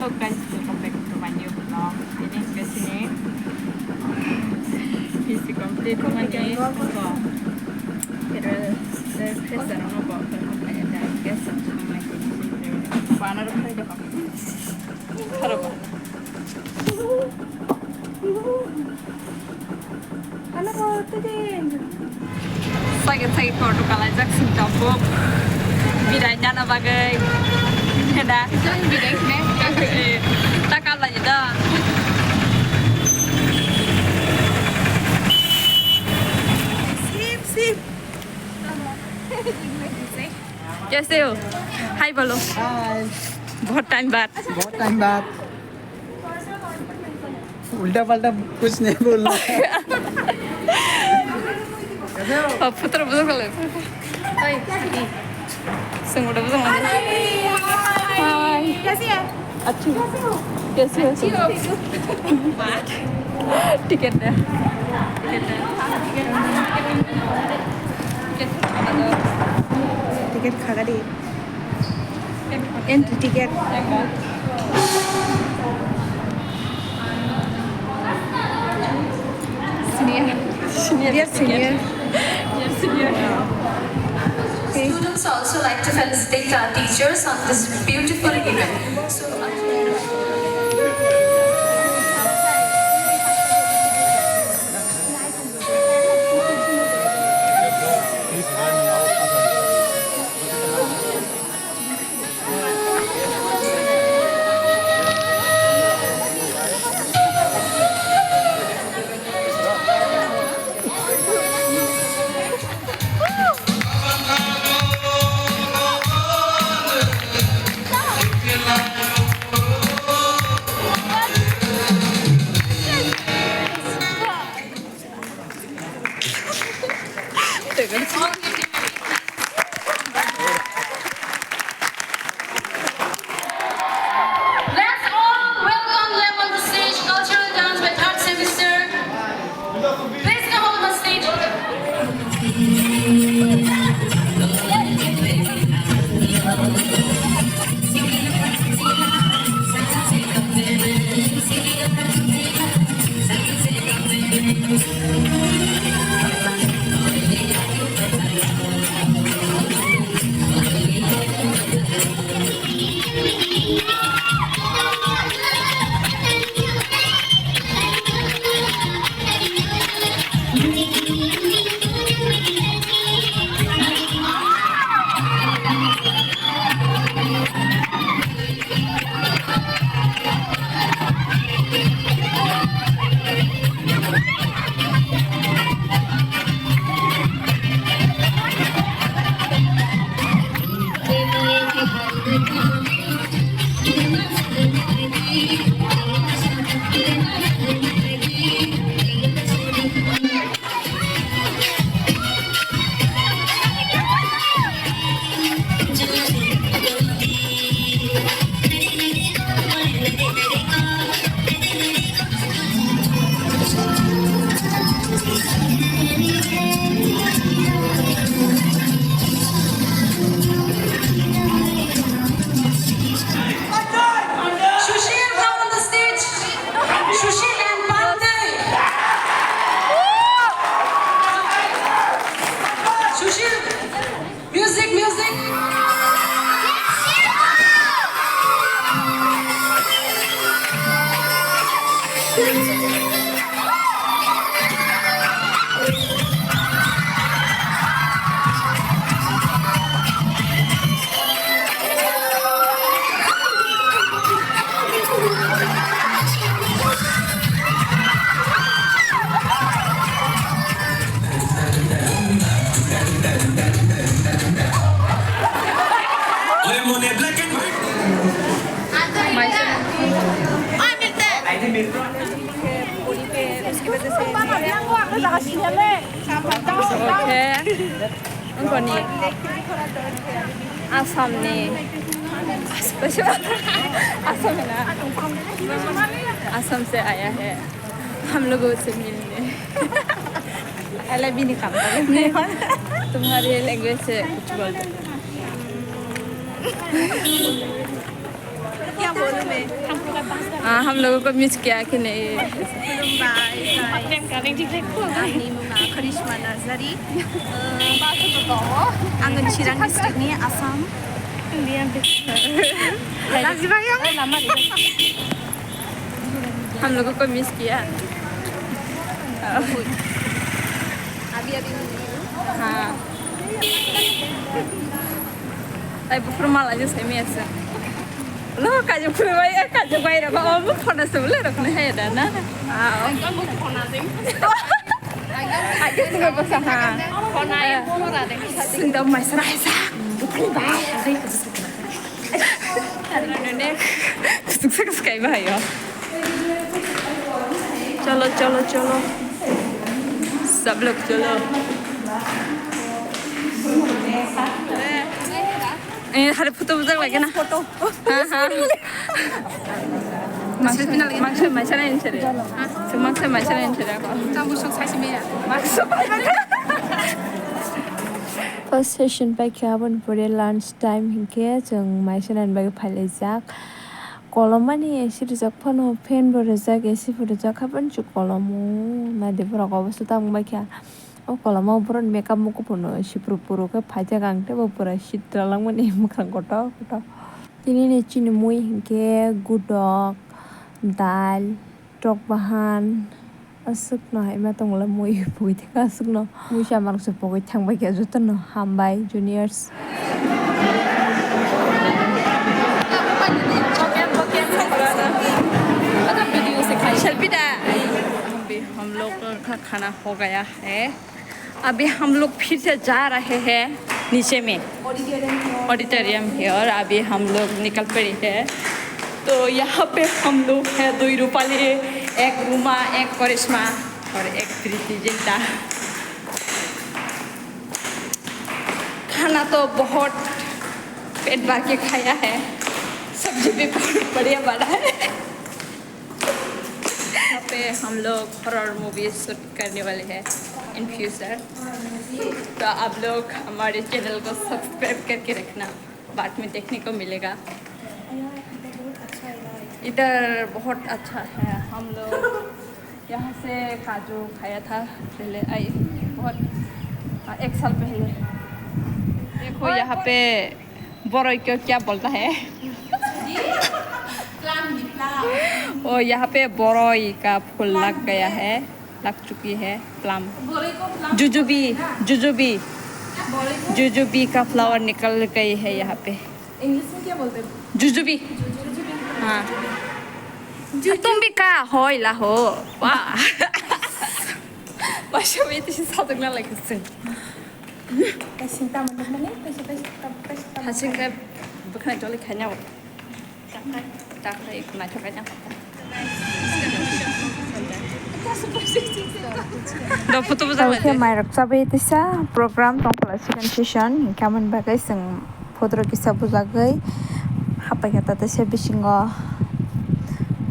Hello guys, welcome back to my new vlog. Ini ke sini. Isi complete money. Pero pesaron no bawa per ada guys sama lagi. Panar kali dah. Harap. Halo tadi. Sakit foto kalajak sintabok. Bidanya na bagai. Ada. Jangan bidang ni. Tak kalah je dah. Sip. कैसे हो? हाय बोलो। हाय। बहुत time बाद। उल्टा पल्टा कुछ नहीं बोलना। अब पुत्र बुजुर्ग ले। हाय। संगोटा बुजुर्ग मजे। हाय। कैसी है? अच्छी हो? कैसी हो? टिकट दे। टिकट खागा दे entry ticket senior Students also like to felicitate our teachers on this beautiful event. Let's all welcome them on the stage. Cultural dance by third semester. Please come on the stage. Sushil, come on the stage. Sushil and Pandey. Sushil, music. Oke. Engkau ni. Asam ni. Assam है ना असम से आया है हम लोगों से मिलने अलग भी नहीं काम तुम्हारे लैंग्वेज से कुछ बोल दो क्या बोलूं मैं हम लोगों को मिस किया कि नहीं आंनि मुङा करिश्मा नार्जारि आङो चिरां डिस्ट्रिक्टनि आसाम हम लोगों को मिस किया अभी हाँ Ay, formal aja saya biasa. Lo kayak bayar apa? Kamu pernah sebelah aku nih ada na? kamu pernah sih Aja tuh gak pasangan. pernah ya pernah deh Sudah masalah isa. Bukan bayar. Nenek, susah sekali bahaya. Chalo. सब लोग चलो hari foto besar lagi na foto maksud macam yang ceri maksud macam yang ceri apa kamu sukses sih ya maksud First session by Kevin for the lunch time hingke jeng maisanan bagi phalajak kolomani esi rijak phano pen borajak esi borajak haban chu kolomu na de borok obosto ta mbai kya o koloma boron makeup muku pono esi puru ke phaja gangte bo pura sitralang mani mukhang koto tini ne chini mui hingke gudok dal tok bahan asuk no hai ma tongla mui pui thika asuk no mui samar se pogoi thangbai kya joton no hambai juniors अभी हम लोग का खाना हो गया है अभी हम लोग फिर से जा रहे हैं नीचे में ऑडिटोरियम है और अभी हम लोग निकल पड़े हैं तो यहाँ पे हम लोग है 2 रूपाली एक रूमा एक करिश्मा और एक प्रीति जिंदा खाना तो बहुत पेट भर के खाया है सब्जी भी बहुत बढ़िया बना है यहाँ पे हम लोग हॉरर मूवी शूट करने वाले हैं इन फ्यूचर तो आप लोग हमारे चैनल को सब्सक्राइब करके रखना बाद में देखने को मिलेगा इधर बहुत अच्छा है हम लोग यहाँ से काजू खाया था पहले आई बहुत 1 साल पहले देखो यहाँ पे बोरोई को क्या बोलता है और यहाँ पे बोरोई का फूल लग चुकी है प्लम जुजुबी का फ्लावर निकल गई है यहाँ पे इंग्लिश में क्या बोलते हैं जुजुबी हाँ तुम भी का हो ला हो वाह masih itu sih satu kenal lagi sih kasih tamu mana kasih hasil kayak bukan jual ikannya tak kayak kena coklatnya udah foto besar Oke, mayrak sabi tisa program tong second session kaman bagai sing foto kisah buzagai apa kata tisa bisingo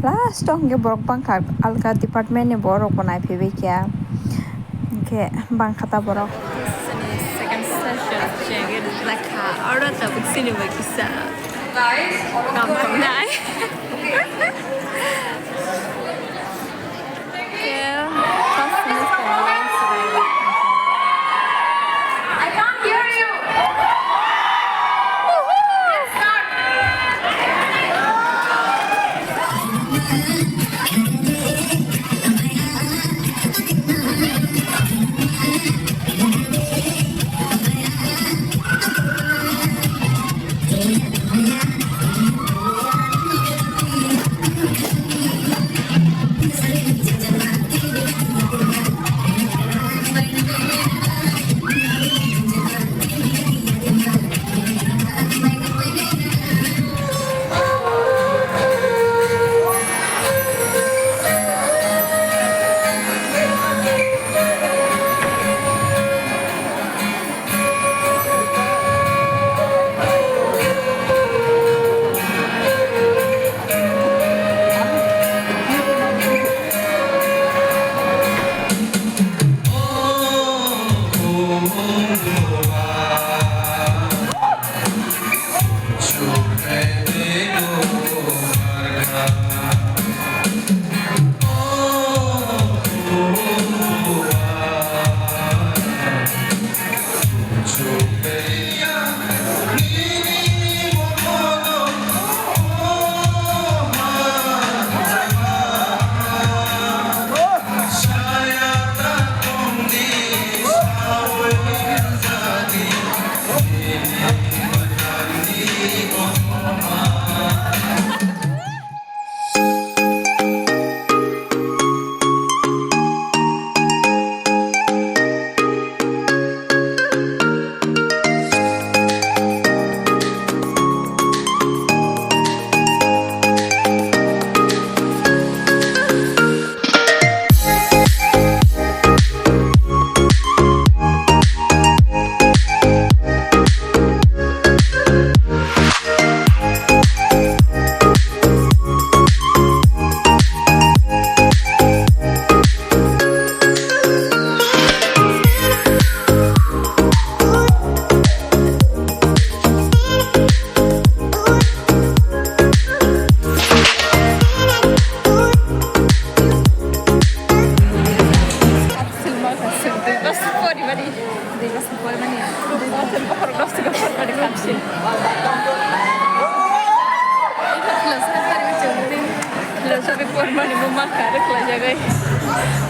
last tong ge borok bangka alka department ne borok banai phebe kya ke bangkata borok second session jadi laka orang tak bersini berkisah gampang dah I can't hear you. Let's start. philosophy kormani mo makha reklai jagai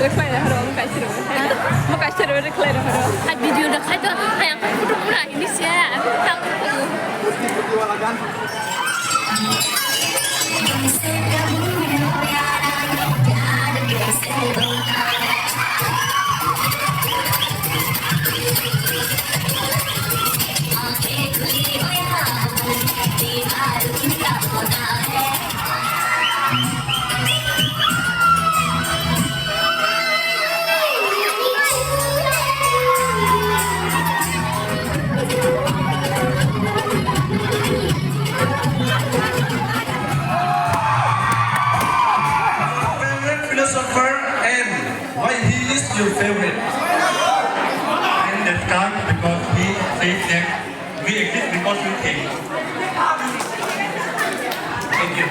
reklai haro kaisiro mo kaisiro reklai haro Hai video dah khai tu yang pura pura ini sih aku tahu. Philosopher and why he is your favorite? And that time because he said that we exist because we think. Thank you.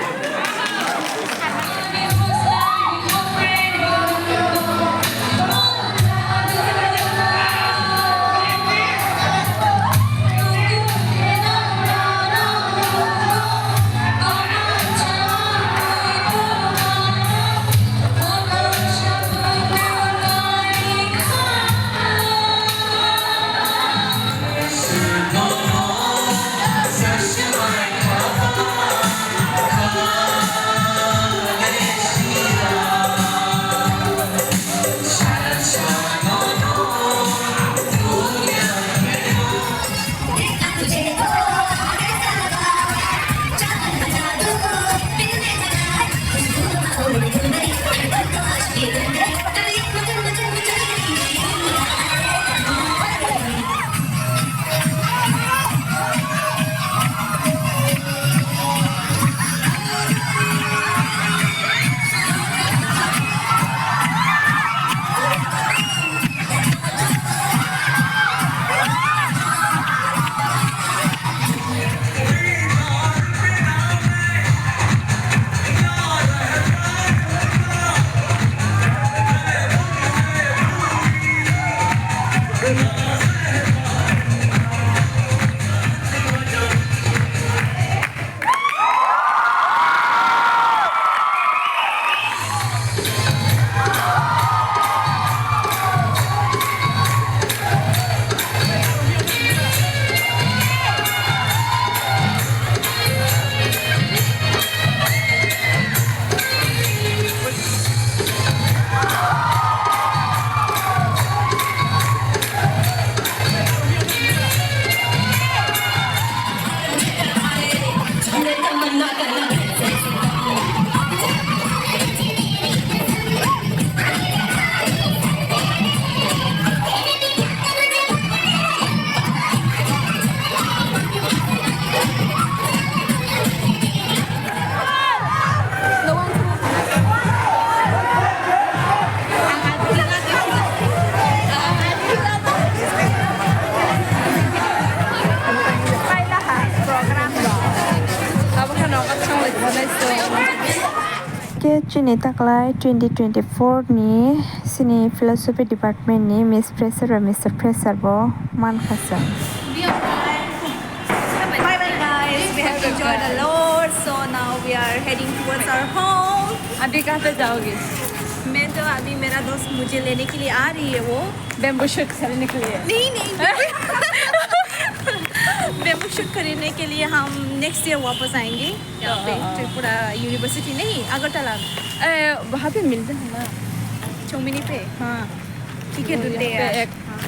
Juni taklai 2024 ni sini philosophy department ni Miss Professor or Mr. Professor bo man khasam. Bye bye guys. We have enjoyed a lot. So now we are heading towards our home. abhi kahan pe jaoge मैं तो अभी मेरा दोस्त मुझे लेने के लिए आ रही है वो bamboo shoot खरीदने के लिए नहीं बेम्बू शूट खरीदने के लिए हम नेक्स्ट ईयर वापस आएंगे यहाँ पे त्रिपुरा यूनिवर्सिटी नहीं अगरतला वहाँ पे मिलते हैं ना चौमिनी पे हाँ टिकट देते हैं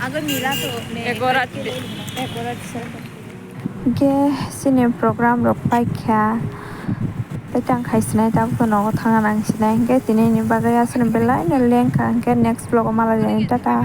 अगर मिला तो एक और Ge sini program rok paikha petang khaisnai ta kono thanga nang sinai ge tini ni bagai asun belai na lengka ge next vlog mala tata